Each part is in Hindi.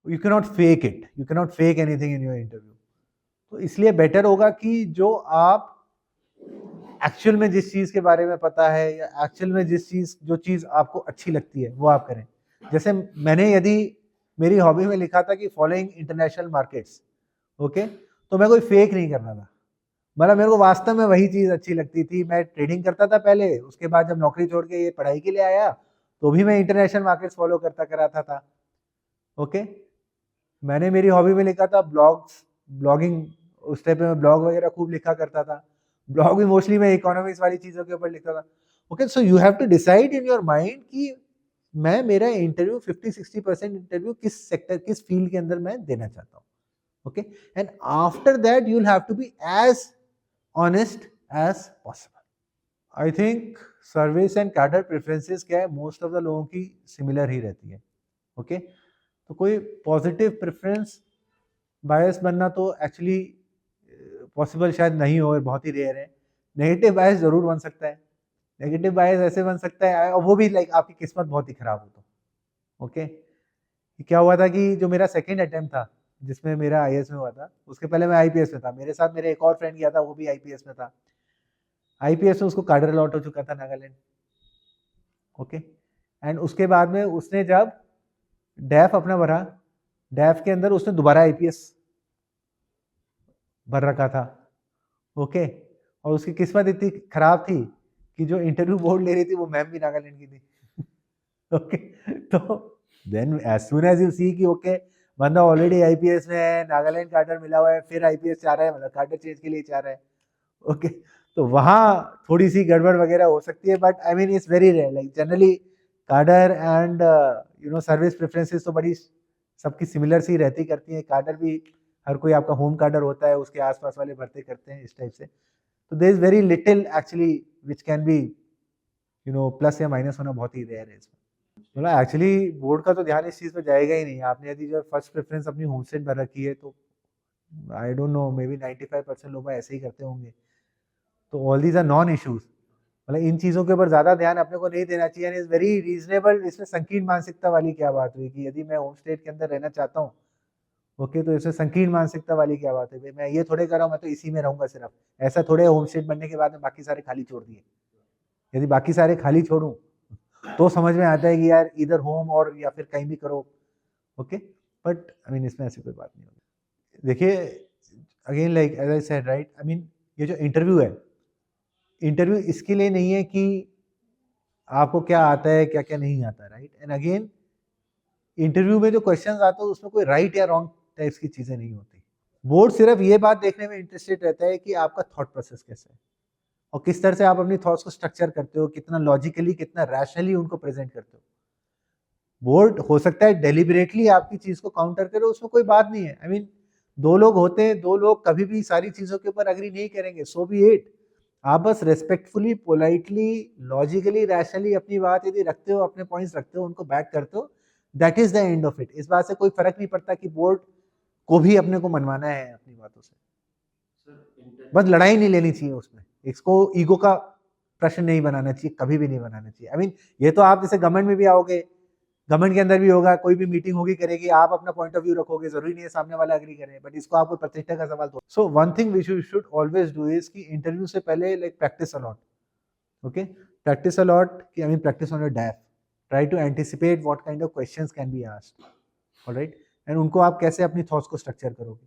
You can not fake it, you can not fake anything in your interview. तो इसलिए बेटर होगा कि जो आप एक्चुअल में जिस चीज के बारे में पता है या एक्चुअल में जो चीज आपको अच्छी लगती है वो आप करें। जैसे मैंने यदि मेरी हॉबी में लिखा था कि फॉलोइंग इंटरनेशनल मार्केट्स, ओके, तो मैं कोई फेक नहीं कर रहा था। मतलब मेरे को वास्तव में वही चीज अच्छी लगती थी। मैं ट्रेडिंग करता था पहले, उसके बाद जब नौकरी छोड़ के ये पढ़ाई के लिए आया तो भी मैं इंटरनेशनल मार्केट्स फॉलो करता कराता था। ओके, मैंने मेरी हॉबी में लिखा था ब्लॉग्स, ब्लॉगिंग, उस टाइप पे मैं ब्लॉग वगैरह खूब लिखा करता था। ब्लॉग भी मोस्टली मैं इकोनॉमिक्स वाली चीजों के ऊपर लिखता था। Okay, so you have to decide in your mind कि मैं मेरा इंटरव्यू 50-60% इंटरव्यू किस सेक्टर, किस फील्ड के अंदर मैं देना चाहता हूँ। Okay, and after that you will have to be as honest as possible. I think service and cadre preferences क्या है, मोस्ट ऑफ द लोगों की सिमिलर ही रहती है। ओके, तो कोई पॉजिटिव प्रेफरेंस बायस बनना तो एक्चुअली पॉसिबल शायद नहीं हो, बहुत ही रेयर है। नेगेटिव बायस जरूर बन सकता है। नेगेटिव बायस ऐसे बन सकता है, और वो भी लाइक आपकी किस्मत बहुत ही खराब हो तो। ओके, क्या हुआ था कि जो मेरा सेकंड अटेम्प्ट था जिसमें मेरा आईएएस में हुआ था, उसके पहले मैं आईपीएस में था। मेरे साथ मेरे एक और फ्रेंड गया था, वो भी आईपीएस में था। आईपीएस में उसको कार्डर अलॉट हो चुका था नागालैंड। ओके, एंड उसके बाद में उसने जब डैफ अपना भरा, डैफ के अंदर उसने दोबारा आईपीएस भर रखा था। ओके, और उसकी किस्मत इतनी खराब थी कि जो इंटरव्यू बोर्ड ले रही थी वो मैम भी नागालैंड की थी। ओके, तो then as soon as you see कि ओके, बंदा ऑलरेडी आईपीएस में है, नागालैंड का ऑर्डर मिला हुआ है, फिर आईपीएस चाह रहा है, मतलब कार्डर चेंज के लिए चाह रहा है। ओके, तो वहाँ थोड़ी सी गड़बड़ वगैरह हो सकती है, but I mean it's very rare. Like generally cadre and service preferences तो बड़ी सबकी सिमिलर सी रहती करती है। कार्डर भी हर कोई आपका होम कार्डर होता है, उसके आसपास वाले भरते करते हैं इस टाइप से। तो there is very little actually which can be plus या माइनस होना बहुत ही रेयर है इसमें। मतलब एक्चुअली बोर्ड का तो ध्यान इस चीज पे जाएगा ही नहीं। आपने यदि जो फर्स्ट प्रेफरेंस अपनी होम स्टेट भर रखी है तो I don't know, maybe 95% लोग ऐसे ही करते होंगे। तो all these are non issues. मतलब इन चीजों के ऊपर ज्यादा ध्यान अपने को नहीं देना चाहिए। Is very reasonable. इसमें संकीर्ण मानसिकता वाली क्या बात हुई कि यदि मैं होम स्टेट के अंदर रहना चाहता हूँ, ओके, तो इसमें संकीर्ण मानसिकता वाली क्या बात है? भाई मैं ये थोड़े कर रहा हूँ, मैं तो इसी में रहूंगा सिर्फ। ऐसा थोड़े होम स्टेट बनने के बाद में बाकी सारे खाली छोड़ दिए। यदि बाकी सारे खाली छोड़ूं तो समझ में आता है कि यार इधर होम और या फिर कहीं भी करो। ओके, बट आई मीन इसमें ऐसी कोई बात नहीं होगी। देखिए, again like as I said right, I mean ये जो इंटरव्यू है, इंटरव्यू इसके लिए नहीं है कि आपको क्या आता है क्या क्या नहीं आता, राइट। एंड अगेन इंटरव्यू में जो क्वेश्चंस आते हैं उसमें कोई राइट या रॉन्ग टाइप्स की चीजें नहीं होती। बोर्ड सिर्फ ये बात देखने में इंटरेस्टेड रहता है कि आपका थॉट प्रोसेस कैसा है और किस तरह से आप अपनी थॉट्स को स्ट्रक्चर करते हो, कितना लॉजिकली कितना रैशनली उनको प्रेजेंट करते हो। बोर्ड हो सकता है डेलिबरेटली आपकी चीज को काउंटर करे, उसमें कोई बात नहीं है। आई मीन दो लोग होते हैं, दो लोग कभी भी सारी चीजों के ऊपर अग्री नहीं करेंगे, सो बी इट। आप बस रेस्पेक्टफुली, पोलाइटली, लॉजिकली, रैशनली अपनी बात यदि रखते हो, अपने पॉइंट्स रखते हो, उनको बैक करते हो, that is the end of it. इस बात से कोई फर्क नहीं पड़ता कि बोर्ड को भी अपने को मनवाना है अपनी बातों से। बस लड़ाई नहीं लेनी चाहिए उसमें, इसको ईगो का प्रश्न नहीं बनाना चाहिए, कभी भी नहीं बनाना चाहिए। आई मीन ये तो आप जैसे गवर्नमेंट में भी आओगे, गवर्नमेंट के अंदर भी होगा, कोई भी मीटिंग होगी करेगी, आप अपना पॉइंट ऑफ व्यू रखोगे, जरूरी नहीं है सामने वाला एग्री करे, बट इसको आपको प्रतिष्ठा का सवाल। तो so one thing which you should always do is कि इंटरव्यू से पहले like practice a lot. Okay, practice a lot, I mean practice on your DAF. Try to anticipate what kind of questions can be asked, alright, and उनको आप कैसे अपनी थॉट्स को स्ट्रक्चर करोगे।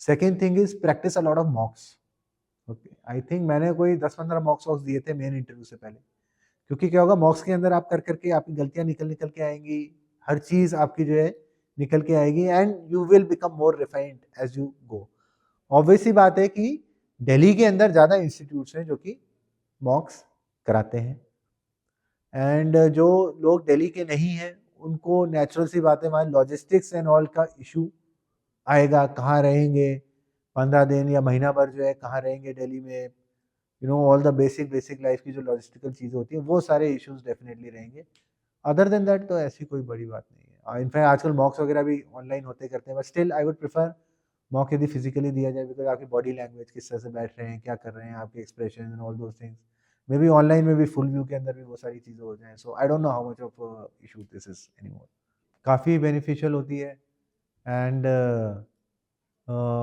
Second thing is practice a lot of mocks. Okay, I think मैंने कोई 10-15 मॉक्स वॉक्स दिए थे मेन इंटरव्यू से पहले। क्योंकि क्या होगा, मॉक्स के अंदर आप कर करके आपकी गलतियां निकल निकल के आएंगी, हर चीज आपकी जो है निकल के आएगी, and you will become more refined as you go. Obvious सी बात है कि दिल्ली के अंदर ज्यादा इंस्टीट्यूट्स हैं जो कि मॉक्स कराते हैं, एंड जो लोग दिल्ली के नहीं हैं उनको नेचुरल सी बात है, वहाँ लॉजिस्टिक्स एंड ऑल का इशू आएगा। कहाँ रहेंगे 15 दिन या महीना भर, जो है कहाँ रहेंगे दिल्ली में, all the basic basic life की जो लॉजिस्टिकल चीज़ें होती हैं, वो सारे इश्यूज डेफिनेटली रहेंगे। अदर देन दैट तो ऐसी कोई बड़ी बात नहीं है। इनफैक्ट आजकल मॉक्स वगैरह भी ऑनलाइन होते करते हैं, but still I would prefer mock यदि फिजिकली दिया जाए, बिकॉज आपकी बॉडी लैंग्वेज किस तरह से बैठ रहे हैं, क्या कर रहे हैं, आपके expression and all those things, may be online में भी फुल व्यू के अंदर भी वो सारी चीज़ें हो जाएं। So I don't know how much of issue this is anymore. काफ़ी बेनिफिशियल होती है एंड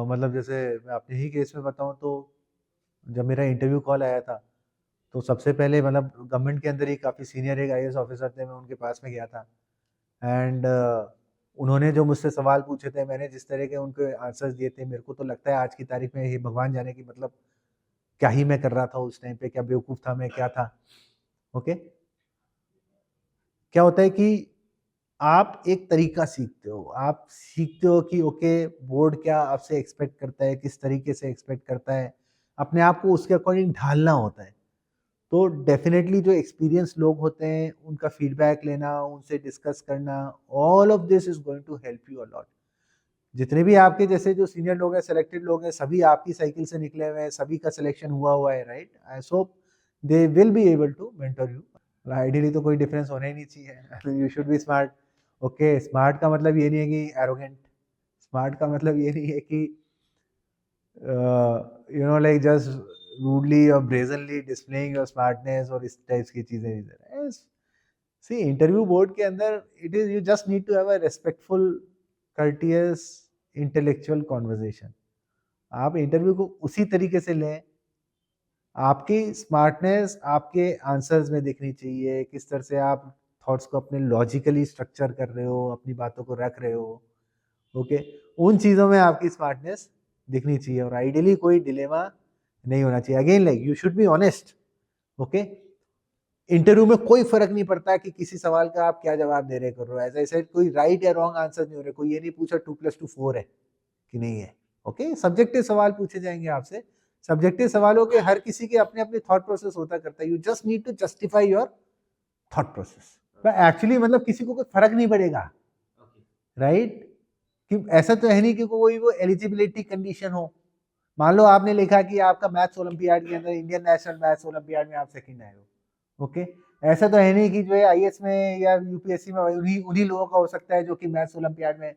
मतलब जैसे मैं अपने ही केस में बताऊं तो जब मेरा इंटरव्यू कॉल आया था तो सबसे पहले मतलब गवर्नमेंट के अंदर ही काफ़ी सीनियर एक आईएएस ऑफिसर थे, मैं उनके पास में गया था। एंड उन्होंने जो मुझसे सवाल पूछे थे, मैंने जिस तरह के उनके आंसर्स दिए थे, मेरे को तो लगता है आज की तारीख में ये भगवान जाने की मतलब क्या ही मैं कर रहा था उस टाइम पे, क्या बेवकूफ़ था मैं, क्या था। ओके, क्या होता है कि आप एक तरीका सीखते हो, आप सीखते हो कि ओके बोर्ड क्या आपसे एक्सपेक्ट करता है, किस तरीके से एक्सपेक्ट करता है, अपने आप को उसके अकॉर्डिंग ढालना होता है। तो डेफिनेटली जो एक्सपीरियंस लोग होते हैं उनका फीडबैक लेना, उनसे डिस्कस करना, all of this is going to help you a lot. जितने भी आपके जैसे जो सीनियर लोग हैं, सेलेक्टेड लोग हैं, सभी आपकी साइकिल से निकले हुए हैं, सभी का सिलेक्शन हुआ हुआ है, right? I hope they will be able to mentor you. Ideally तो कोई डिफरेंस होना ही नहीं चाहिए। You should be smart. Okay, smart का मतलब ये नहीं है कि एरोगेंट, स्मार्ट का मतलब ये नहीं है कि लाइक जस्ट रूडली और ब्रेजनली डिस्प्लेइंग योर स्मार्टनेस और इस टाइप्स की चीजें इधर। सी इंटरव्यू बोर्ड के अंदर it is you just need to have a respectful courteous intellectual conversation. आप इंटरव्यू को उसी तरीके से लें, आपकी स्मार्टनेस आपके आंसर्स में दिखनी चाहिए, किस तरह से आप थॉट्स को अपने लॉजिकली स्ट्रक्चर कर रहे हो, अपनी बातों को रख रहे हो। ओके, उन चीज़ों में आपकी स्मार्टनेस दिखनी चाहिए और आइडियली कोई डिलेमा नहीं होना चाहिए। Again like you should be honest. Okay, interview में कोई फर्क नहीं पड़ता कि किसी सवाल का आप क्या जवाब दे रहे कर रहे हो, एज आई सेड कोई राइट या रॉन्ग आंसर नहीं हो रहे, कोई ये नहीं पूछा 2+2 4 है कि नहीं है। ओके, सब्जेक्टिव सवाल पूछे जाएंगे आपसे। सब्जेक्टिव सवालों के हर किसी के अपने अपने थॉट प्रोसेस होता करता है, you just need to justify your thought process. Actually मतलब किसी को कोई फर्क नहीं पड़ेगा, राइट? कि ऐसा तो है नहीं कि कोई वो एलिजिबिलिटी कंडीशन हो। मान लो आपने लिखा कि आपका मैथ्स ओलंपियाड के अंदर, इंडियन नेशनल मैथ्स ओलंपियाड में आप सेकंड आए हो। ओके, ऐसा तो है नहीं कि जो है आईएएस में या यूपीएससी में उन्हीं उन्हीं लोगों का हो सकता है जो कि मैथ्स ओलंपियाड में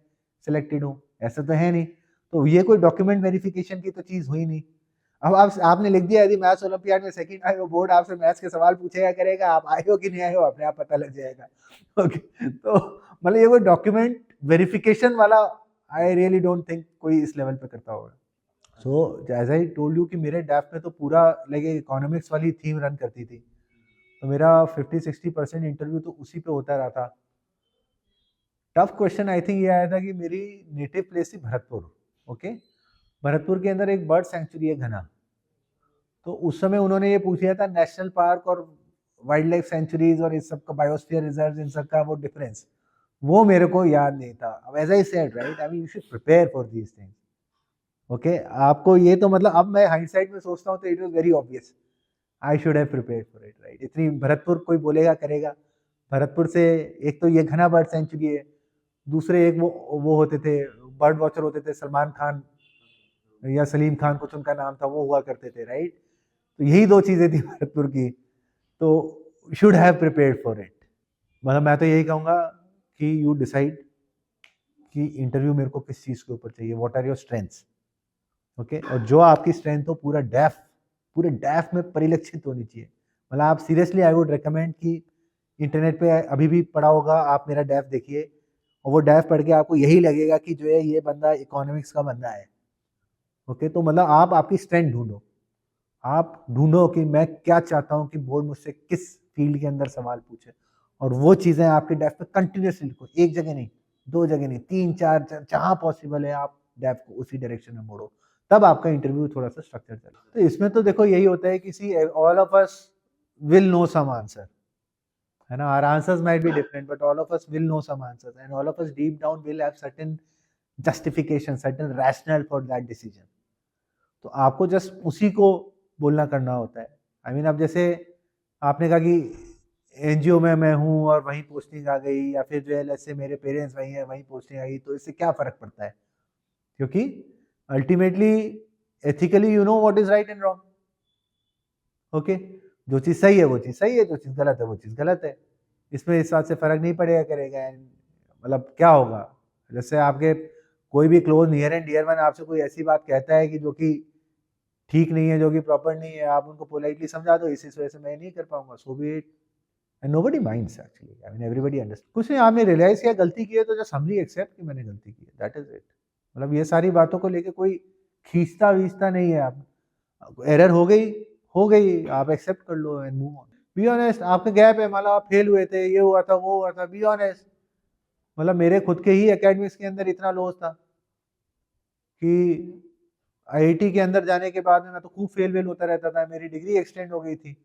सिलेक्टेड हो, ऐसा तो है नहीं। तो ये कोई डॉक्यूमेंट वेरिफिकेशन की तो चीज हुई नहीं। अब आप आपने लिख दिया यदि मैथ्स ओलंपियाड में सेकंड आए हो, बोर्ड आपसे मैथ्स के सवाल पूछेगा करेगा, आप आए हो कि नहीं आए हो अपने आप पता लग जाएगा। ओके, तो मतलब ये कोई डॉक्यूमेंट वेरिफिकेशन वाला आई रियली डोंट थिंक कोई इस लेवल पे करता होगा। So as I told you कि मेरे डैफ में तो पूरा लाइक इकोनॉमिक्स वाली थीम रन करती थी, तो मेरा 50-60% इंटरव्यू तो उसी पे होता रहा था। टफ क्वेश्चन आई थिंक ये आया था कि मेरी नेटिव प्लेस थी भरतपुर। ओके, भरतपुर के अंदर एक बर्ड सेंचुरी है घना। तो उस समय उन्होंने ये पूछ लिया था नेशनल पार्क और वाइल्ड लाइफ सेंचुरीज और इस सब का, बायोस्फीयर रिजर्व, इन सब का वो डिफरेंस, वो मेरे को याद नहीं था। अब as I said right, I mean you should prepare for these things. Okay, आपको ये तो मतलब अब मैं हाइंडसाइट में सोचता हूँ तो it was very obvious, I should have prepared for it, right? इतनी भरतपुर कोई बोलेगा करेगा। भरतपुर से एक तो ये घना बर्ड सेंचुरी है, दूसरे एक वो होते थे, बर्ड वॉचर होते थे, सलमान खान या सलीम खान कुछ उनका नाम था, वो हुआ करते थे, राइट? तो यही दो चीजें थी भरतपुर की, तो should have prepared for it. मतलब मैं तो यही कहूंगा कि यू डिसाइड कि इंटरव्यू मेरे को किस चीज के ऊपर चाहिए, what are your strengths. Okay, और जो आपकी स्ट्रेंथ हो पूरे डेफ में परिलक्षित होनी चाहिए। मतलब आप सीरियसली आई वुड रिकमेंड कि इंटरनेट पे अभी भी पड़ा होगा, आप मेरा डेफ देखिए और वो डेफ पढ़ के आपको यही लगेगा कि जो है ये बंदा इकोनॉमिक्स का बंदा है। ओके, तो मतलब आप आपकी स्ट्रेंथ ढूंढो, आप ढूंढो कि मैं क्या चाहता हूँ कि बोर्ड मुझसे किस फील्ड के अंदर सवाल पूछे, और वो चीजें आपके डेफ पे कंटिन्यूसली लिखो, एक जगह नहीं, दो जगह नहीं, तीन चार, जहां पॉसिबल है आप डेफ को उसी डायरेक्शन में मोड़ो, तब आपका इंटरव्यू थोड़ा सा स्ट्रक्चर चले। तो इसमें तो देखो यही होता है कि see all of us will know some answer, है ना? our answers might be different but all of us will know some answers and all of us deep down will have certain justification, certain rationale for that decision। तो आपको जस्ट उसी को बोलना करना होता है। आई मीन अब जैसे आपने कहा कि एनजीओ में मैं हूँ और वहीं पोस्टिंग आ गई, या फिर जो है जैसे मेरे पेरेंट्स वहीं है वहीं पोस्टिंग आ गई, तो इससे क्या फर्क पड़ता है? क्योंकि ultimately ethically you know what is right and wrong. Okay, जो चीज़ सही है वो चीज़ सही है, जो चीज़ गलत है वो चीज़ गलत है। इसमें इस बात से फर्क नहीं पड़ेगा करेगा। मतलब क्या होगा, जैसे आपके कोई भी close near and dear one आपसे कोई ऐसी बात कहता है कि जो कि ठीक नहीं है, जो कि प्रॉपर नहीं है, आप उनको पोलाइटली समझा दो, इस वजह से मैं नहीं कर पाऊंगा, so be it. And nobody minds actually, I mean everybody understand. कुछ नहीं, आपने रियलाइज किया गलती की है तो जस्ट हम्बली एक्सेप्ट कि मैंने गलती की है, दैट इज इट। मतलब ये सारी बातों को लेके कोई खींचता वीचता नहीं है। आप एरर हो गई, आप एक्सेप्ट कर लो and move on. Be honest, आपके गैप है, मतलब आप फेल हुए थे, ये हुआ था वो हुआ था, बी ऑनेस्ट। मतलब मेरे खुद के ही एकेडमिक्स के अंदर इतना लॉस था कि आईआईटी के अंदर जाने के बाद में मैं तो खूब फेल होता रहता था, मेरी डिग्री एक्सटेंड हो गई थी।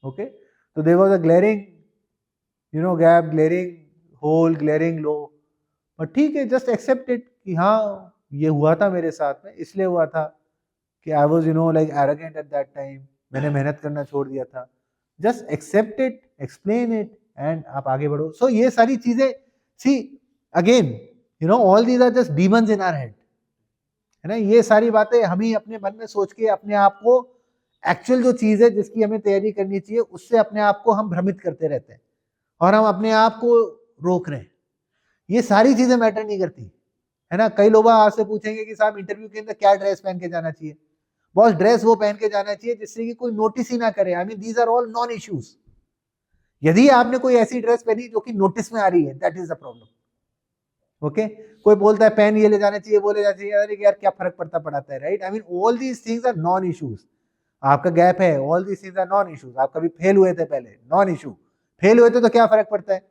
ओके, तो there was a glaring gap, glaring hole, glaring low. But ठीक है, जस्ट एक्सेप्ट इट कि हाँ ये हुआ था मेरे साथ में, इसलिए हुआ था कि I was like arrogant at that time, मैंने मेहनत करना छोड़ दिया था। Just accept it, explain it and आप आगे बढ़ो। सो ये सारी चीजें, see again all these are just demons in our head, है ना। ये सारी बातें हम ही अपने मन में सोच के अपने आप को, एक्चुअल जो चीज है जिसकी हमें तैयारी करनी चाहिए उससे अपने आप को हम भ्रमित करते रहते हैं और हम अपने आप को रोक रहे हैं। ये सारी चीजें मैटर नहीं करती, है ना। कई लोग आपसे पूछेंगे कि साहब इंटरव्यू के अंदर क्या ड्रेस पहन के जाना चाहिए। बॉस, ड्रेस वो पहन के जाना चाहिए जिससे कि कोई नोटिस ही ना करे। I mean these are all non issues. यदि आपने कोई ऐसी ड्रेस पहनी जो कि नोटिस में आ रही है, that is the problem. Okay, कोई बोलता है पेन ये ले जाना चाहिए, वो ले जाना चाहिए, अरे यार क्या फर्क पड़ता है, right. I mean all these things are non issues. आपका गैप है, all these things are non issues. आप कभी फेल हुए थे पहले, नॉन इशू। फेल हुए थे तो क्या फर्क पड़ता है।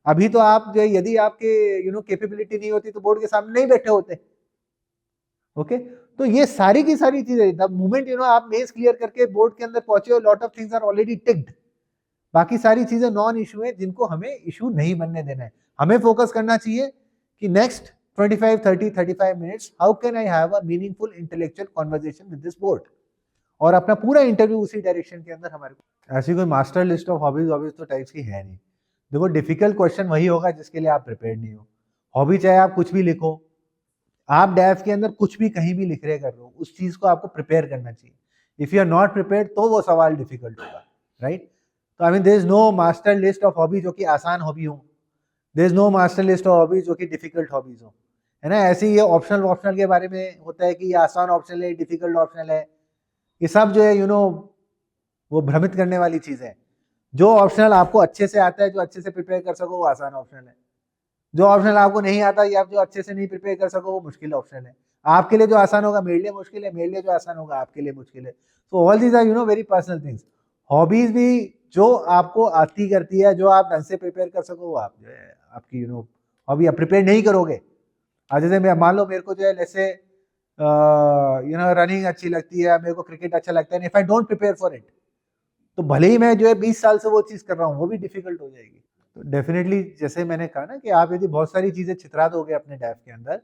अभी तो आप जो, यदि आपके कैपेबिलिटी नहीं होती तो बोर्ड के सामने नहीं बैठे होते। ओके, तो ये सारी की सारी चीजें, द मोमेंट आप मेंस क्लियर करके बोर्ड के अंदर पहुंचे हो, lot of things are already ticked. बाकी सारी चीजें नॉन इशू है जिनको हमें इशू नहीं बनने देना है। हमें फोकस करना चाहिए कि next 25, 30, 35 minutes how can I have a meaningful intellectual conversation with this board, और अपना पूरा इंटरव्यू उसी डायरेक्शन के अंदर हमारे को। ऐसी कोई मास्टर लिस्ट ऑफ हॉबीज तो टाइप्स की है नहीं। देखो, डिफिकल्ट क्वेश्चन वही होगा जिसके लिए आप प्रिपेयर नहीं हो। हॉबी चाहे आप कुछ भी लिखो, आप डैफ के अंदर कुछ भी कहीं भी लिख रहे कर रहे हो, उस चीज को आपको प्रिपेयर करना चाहिए। If you are not prepared तो वो सवाल डिफिकल्ट होगा, राइट। तो I mean there is no master list of hobby जो कि आसान हॉबी हो, there is no master list of hobbies जो कि डिफिकल्ट हॉबीज हो, है ना। ऐसे ही ये ऑप्शनल के बारे में होता है कि ये आसान ऑप्शनल है, डिफिकल्ट ऑप्शनल है। ये सब जो है वो भ्रमित करने वाली चीज है। जो ऑप्शनल आपको अच्छे से आता है, जो अच्छे से प्रिपेयर कर सको, वो आसान ऑप्शनल है। जो ऑप्शनल आपको नहीं आता या आप जो अच्छे से नहीं प्रिपेयर कर सको, वो मुश्किल ऑप्शनल है। आपके लिए जो आसान होगा मेरे लिए मुश्किल है, मेरे लिए जो आसान होगा आपके लिए मुश्किल है। So all these are very personal things. Hobbies भी जो आपको आती करती है, जो आप ढंग से प्रिपेयर कर सको, वो आप जो है आपकी हॉबी आप प्रिपेयर नहीं करोगे। आज जैसे मैं मान लो मेरे को जो है जैसे रनिंग अच्छी लगती है, मेरे को क्रिकेट अच्छा लगता है, if I don't prepare for it तो भले ही मैं जो है 20 साल से वो चीज कर रहा हूँ, वो भी डिफिकल्ट हो जाएगी। तो डेफिनेटली जैसे मैंने कहा ना कि आप यदि बहुत सारी चीजें चित्रा दोगे अपने डैफ के अंदर,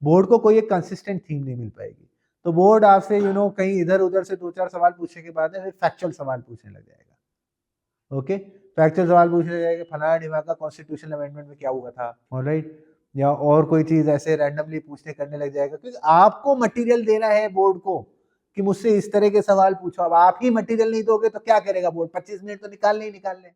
बोर्ड को कोई एक कंसिस्टेंट थीम नहीं मिल पाएगी। तो बोर्ड आपसे कहीं इधर उधर से 2-4 सवाल पूछने के बाद फिर फैक्चुअल सवाल पूछने लग जाएगा। ओके, फैक्चुअल सवाल पूछने लग जाएगा, फलाना ढिमाका कॉन्स्टिट्यूशनल अमेंडमेंट में क्या हुआ था, ऑलराइट, या और कोई चीज ऐसे रैंडमली पूछने करने लग जाएगा, क्योंकि आपको मटेरियल देना है बोर्ड को कि मुझसे इस तरह के सवाल पूछो। अब आप ही मटेरियल नहीं दोगे तो क्या करेगा बोर्ड, 25 मिनट तो निकालने ही निकालने।